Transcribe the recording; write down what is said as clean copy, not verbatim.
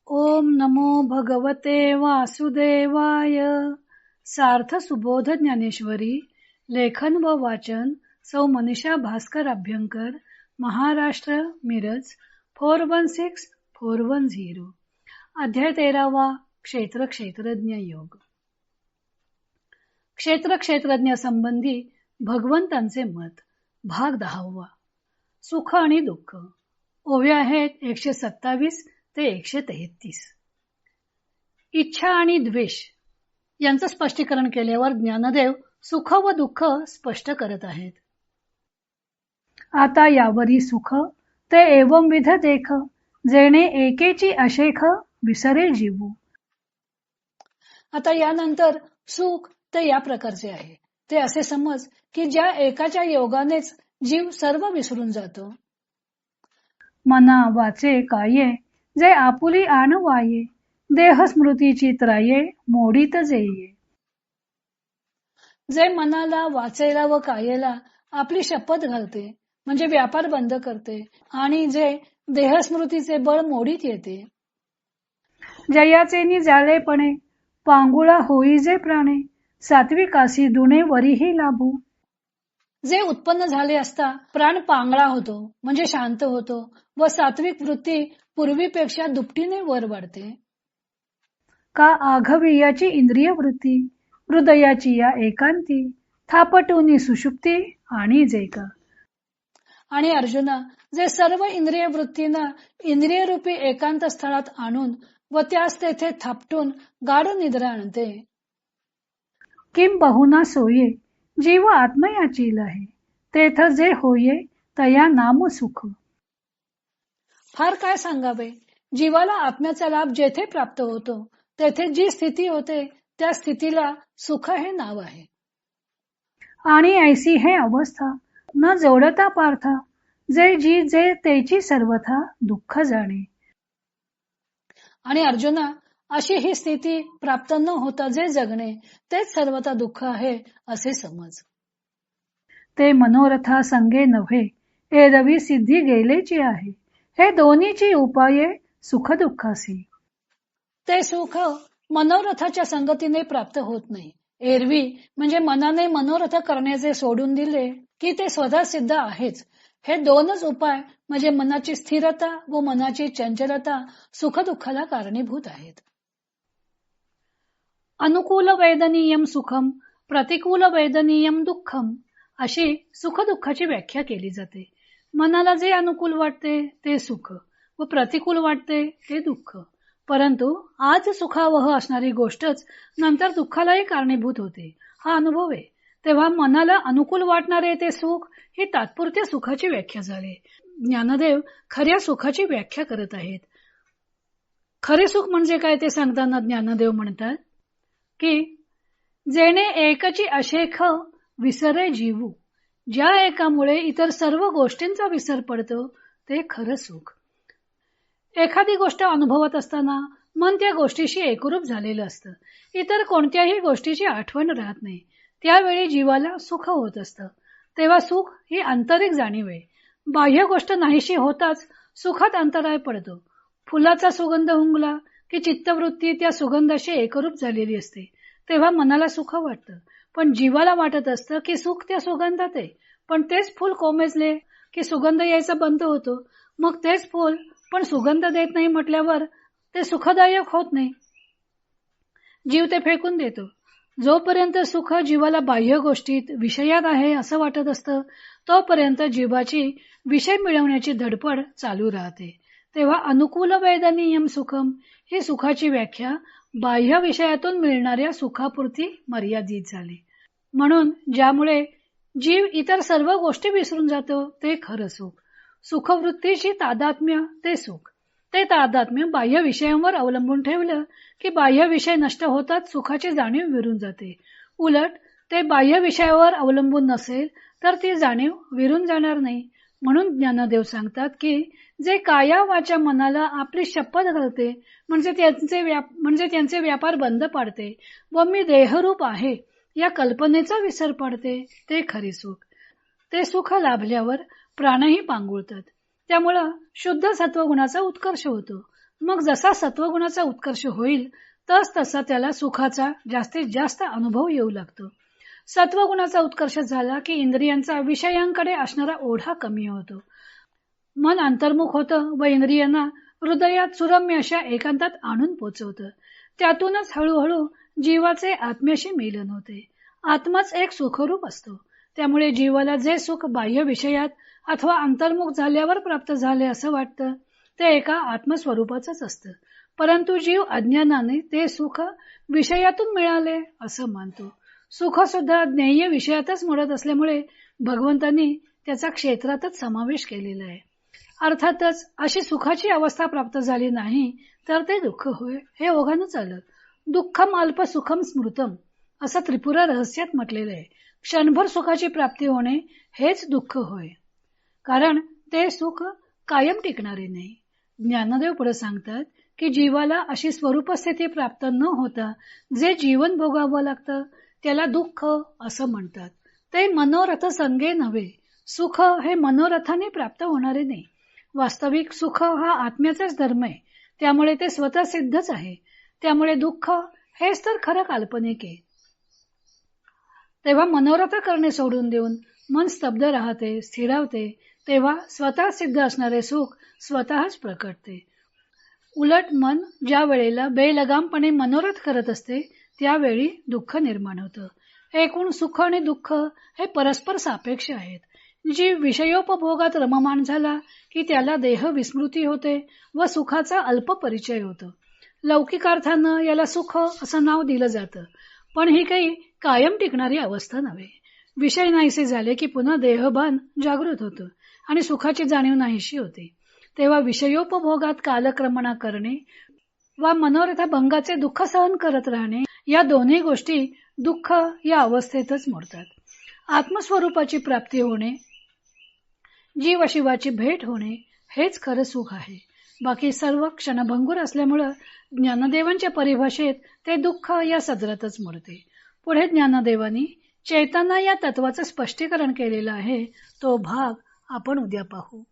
ओम नमो भगवते वासुदेवाय. सार्थ सुबोध ज्ञानेश्वरी. लेखन व वाचन सौ मनीषा भास्कर अभ्यंकर, महाराष्ट्र, मिरज 416410. अध्याय 13वा. क्षेत्र क्षेत्रज्ञ योग. क्षेत्र क्षेत्रज्ञ संबंधी भगवंतांचे मत. भाग 10वा. सुख आणि दुःख. ओव्या आहेत 127 ते 133. इच्छा आणि द्वेष यांचं स्पष्टीकरण केल्यावर ज्ञानदेव सुख व दुःख स्पष्ट करत आहेत. आता यावरी सुख ते एवंविध देख, जेणे एकेची अशेख विसरे जीवू. आता यानंतर सुख ते या प्रकारचे आहे. ते असे समज की ज्या एकाच्या योगानेच जीव सर्व विसरून जातो. मना वाचे काये जे आपुली आण वाये, देह स्मृतीची त्राये मोडीत जेये. जे मनाला, वाचेला व कायेला आपली शपथ घालते म्हणजे व्यापार बंद करते आणि जे देहस्मृतीचे बळ मोडीत येते. जयाचे जाळेपणे पांगुळा होई जे प्राणे, सात्विकासी दुणे वरीही लाभू. जे उत्पन्न झाले असता प्राण पांगळा होतो म्हणजे शांत होतो व सात्विक वृत्ती पूर्वीपेक्षा दुपटीने वर वाढते. का आघवियाची इंद्रिय वृत्ती, हृदयाची या एकांती, थापटूनी सुषुप्ती आणि जे का. आणि अर्जुना, जे सर्व इंद्रिय वृत्तींना इंद्रिय रूपी एकांत स्थळात आणून व त्यास तेथे थापटून गाढ निद्रा आणते. किम बहुना सोये जीव आत्मयाची लहे, तेथ जे होये तया नाम सुख. फार काय सांगावे, जीवाला आत्म्याचा लाभ जेथे प्राप्त होतो तेथे जी स्थिती होते त्या स्थितीला सुख हे नाव आहे. आणि ऐसी हे अवस्था न जोडता पार्था, जे जी जे तेची सर्वथा दुःख जाणे. आणि अर्जुना, अशी ही स्थिती प्राप्त न होता जे जगणे तेच सर्वथा दुःख आहे असे समज. ते मनोरथा संगे नव्हे, एरवी सिद्धी गेलेची आहे, हे दोन्हीची उपाये सुख दुःखासी. ते सुख मनोरथाच्या संगतीने प्राप्त होत नाही. एरवी म्हणजे मनाने मनोरथ करण्याचे सोडून दिले की ते स्वतः सिद्ध आहेच. हे दोनच उपाय म्हणजे मनाची स्थिरता व मनाची चंचलता सुख दुःखाला कारणीभूत आहेत. अनुकूल वेदनीयम सुखम, प्रतिकूल वेदनीयम दुःखम, अशी सुख दुःखाची व्याख्या केली जाते. मनाला जे अनुकूल वाटते ते सुख व प्रतिकूल वाटते ते दुःख. परंतु आज सुखावह असणारी गोष्टच नंतर दुःखालाही कारणीभूत होते, हा अनुभव आहे. तेव्हा मनाला अनुकूल वाटणारे ते सुख ही तात्पुरत्या सुखाची व्याख्या झाली. ज्ञानदेव खऱ्या सुखाची व्याख्या करत आहेत. खरे सुख म्हणजे काय ते सांगताना ज्ञानदेव म्हणतात की जेणे एकची अशेख विसरे जीवू, ज्या एकामुळे इतर सर्व गोष्टींचा विसर पडतो ते खरं सुख. एखादी गोष्ट अनुभवत असताना मन त्या गोष्टीशी एकरूप झालेलं असतं. इतर कोणत्याही गोष्टीची आठवण राहत नाही. त्यावेळी जीवाला सुख होत असतं. तेव्हा सुख ही आंतरिक जाणीव आहे. बाह्य गोष्ट नाहीशी होताच सुखात अंतराय पडतो. फुलाचा सुगंध हुंगला की चित्तवृत्ती त्या सुगंधाशी एकरूप झालेली असते. तेव्हा मनाला सुख वाटतं. पण जीवाला वाटत असतं की सुख त्या सुगंधात आहे. पण तेच फुल कोमेजले की सुगंध यायचा बंद होतो. मग तेच फुल पण सुगंध देत नाही म्हटल्यावर ते सुखदायक होत नाही. जीव ते फेकून देतो. जोपर्यंत सुख जीवाला बाह्य गोष्टीत विषयात आहे असं वाटत असतं तोपर्यंत जीवाची विषय मिळवण्याची धडपड चालू राहते. तेव्हा अनुकूल वेदनीयम सुखम ही सुखाची व्याख्या बाह्य विषयातून मिळणाऱ्या सुखापुरती मर्यादित झाली. म्हणून ज्यामुळे जीव इतर सर्व गोष्टी विसरून जातो ते खरं सुख. सुखवृत्तीची तादात्म्य ते सुख. ते तादात्म्य बाह्य विषयांवर अवलंबून ठेवलं की बाह्य विषय नष्ट होतात सुखाची जाणीव विरून जाते. उलट ते बाह्य विषयावर अवलंबून नसेल तर ती जाणीव विरून जाणार नाही. म्हणून ज्ञानदेव सांगतात की जे काया वाचा मनाला आपली शपथ घालते म्हणजे त्यांचे व्यापार बंद पाडते व मी देहरूप आहे या कल्पनेचा विसर पडते ते खरे सुख. ते सुख लाभल्यावर प्राणही पांगुळतात. त्यामुळं शुद्ध सत्वगुणाचा उत्कर्ष होतो. मग जसा सत्वगुणाचा उत्कर्ष होईल तस तसा त्याला सुखाचा जास्तीत जास्त अनुभव येऊ लागतो. सत्वगुणाचा उत्कर्ष झाला की इंद्रियांचा विषयांकडे असणारा ओढा कमी होतो. मन अंतर्मुख होतं व इंद्रियांना हृदयात सुरम्य अशा एकांतात आणून पोचवतं. त्यातूनच हळूहळू जीवाचे आत्म्याशी मिलन होते. आत्माच एक सुखरूप असतो. त्यामुळे जीवाला जे सुख बाह्य विषयात अथवा अंतर्मुख झाल्यावर प्राप्त झाले असं वाटतं ते एका आत्मस्वरूपाचंच असतं. परंतु जीव अज्ञानाने ते सुख विषयातून मिळाले असं मानतो. सुख सुद्धा ज्ञेय विषयातच मोडत असल्यामुळे भगवंतांनी त्याचा क्षेत्रातच समावेश केलेला आहे. अर्थातच अशी सुखाची अवस्था प्राप्त झाली नाही तर ते दुःख होय हे ओघानच आलं. दुःखम अल्प सुखम स्मृतम असं त्रिपुरा रहस्यात म्हटलेलं आहे. क्षणभर सुखाची प्राप्ती होणे हेच दुःख होय, कारण ते सुख कायम टिकणारे नाही. ज्ञानदेव पुढे सांगतात की जीवाला अशी स्वरूप स्थिती प्राप्त न होता जे जीवन भोगावं लागतं त्याला दुःख असं म्हणतात. ते मनोरथ संगे नव्हे. सुख हे मनोरथाने प्राप्त होणारे नाही. वास्तविक सुख हा आत्म्याचाच धर्म आहे. त्यामुळे ते स्वतः सिद्धच आहे. त्यामुळे दुःख हेच तर खरं काल्पनिक आहे. तेव्हा मनोरथ करणे सोडून देऊन मन स्तब्ध राहते, स्थिरावते, तेव्हा स्वतः सिद्ध असणारे सुख स्वतःच प्रकटते. उलट मन ज्या वेळेला बेलगामपणे मनोरथ करत असते त्यावेळी दुःख निर्माण होतं. एकूण सुख आणि दुःख हे परस्पर सापेक्ष आहेत. जी विषयोपभोगात रममाण झाला की त्याला देह विस्मृती होते व सुखाचा अल्प परिचय होतो. लौकिकार्थानं याला सुख असं नाव दिलं जातं, पण ही काही कायम टिकणारी अवस्था नव्हे. विषय नाहीसे झाले की पुन्हा देहभान जागृत होतं आणि सुखाची जाणीव नाहीशी होते. तेव्हा विषयोपभोगात कालक्रमणा करणे वा मनोरथा भंगाचे दुःख सहन करत राहणे या दोन्ही गोष्टी दुःख या अवस्थेतच मोडतात. आत्मस्वरूपाची प्राप्ती होणे, जीवशिवाची भेट होणे हेच खरं सुख आहे. बाकी सर्व क्षणभंगूर असल्यामुळं ज्ञानदेवांच्या परिभाषेत ते दुःख या सदरातच मोडते. पुढे ज्ञानदेवांनी चैतन्य या तत्वाचं स्पष्टीकरण केलेलं आहे. तो भाग आपण उद्या पाहू.